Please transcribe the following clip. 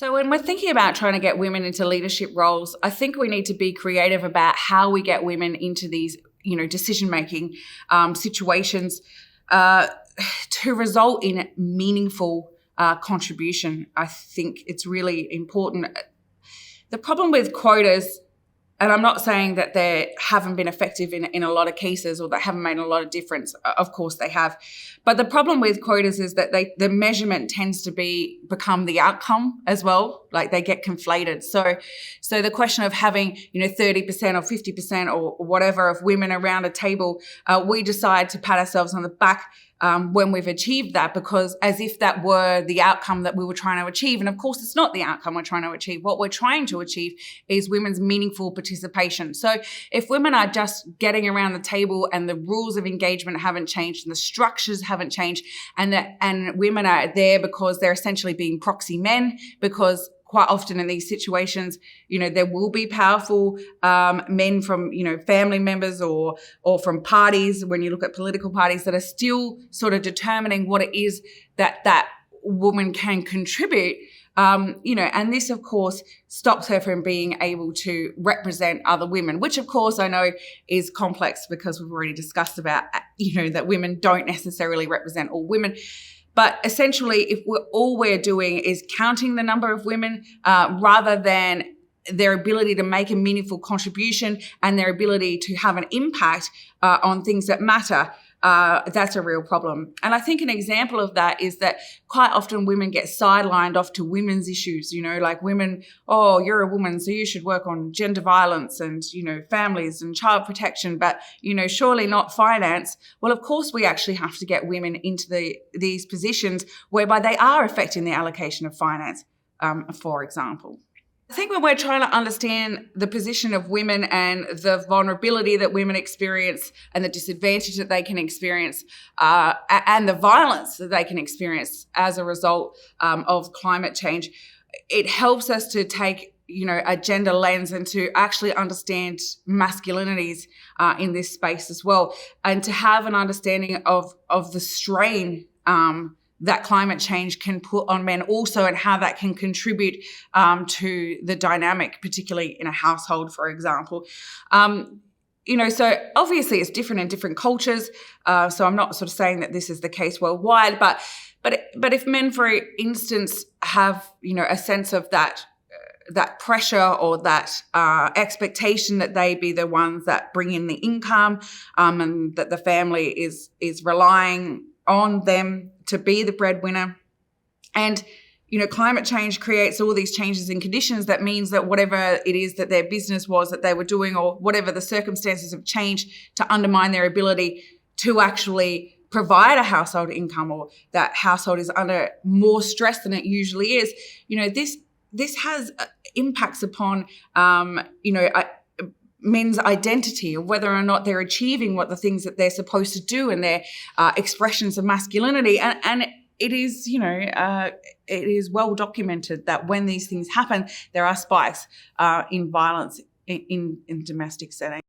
So when we're thinking about trying to get women into leadership roles, I think we need to be creative about how we get women into these, decision-making situations to result in meaningful contribution. I think it's really important. The problem with quotas, and I'm not saying that they haven't been effective in a lot of cases or that haven't made a lot of difference. Of course they have. But the problem with quotas is that the measurement tends to become the outcome as well. Like they get conflated. So the question of having, 30% or 50% or whatever of women around a table, we decide to pat ourselves on the back when we've achieved that, because as if that were the outcome that we were trying to achieve. And of course, it's not the outcome we're trying to achieve. What we're trying to achieve is women's meaningful participation. So if women are just getting around the table and the rules of engagement haven't changed and the structures haven't changed, and women are there because they're essentially being proxy men, because quite often in these situations, there will be powerful men from, family members or from parties, when you look at political parties, that are still sort of determining what it is that woman can contribute. And this, of course, stops her from being able to represent other women, which, of course, I know is complex because we've already discussed about, that women don't necessarily represent all women. But essentially, if all we're doing is counting the number of women rather than their ability to make a meaningful contribution and their ability to have an impact on things that matter, that's a real problem. And I think an example of that is that quite often women get sidelined off to women's issues, like women, oh, you're a woman, so you should work on gender violence and, families and child protection, but, surely not finance. Well, of course, we actually have to get women into these positions whereby they are affecting the allocation of finance, for example. I think when we're trying to understand the position of women and the vulnerability that women experience and the disadvantage that they can experience and the violence that they can experience as a result of climate change, it helps us to take a gender lens and to actually understand masculinities in this space as well, and to have an understanding of the strain that climate change can put on men also, and how that can contribute to the dynamic, particularly in a household, for example. So obviously it's different in different cultures. So I'm not sort of saying that this is the case worldwide, but if men, for instance, have, a sense of that pressure or that expectation that they be the ones that bring in the income, and that the family is relying on them to be the breadwinner. And, climate change creates all these changes in conditions. That means that whatever it is that their business was that they were doing, or whatever the circumstances have changed to undermine their ability to actually provide a household income, or that household is under more stress than it usually is. This has impacts upon, men's identity, of whether or not they're achieving what the things that they're supposed to do, and their expressions of masculinity. And it is, it is well documented that when these things happen, there are spikes in violence in domestic settings.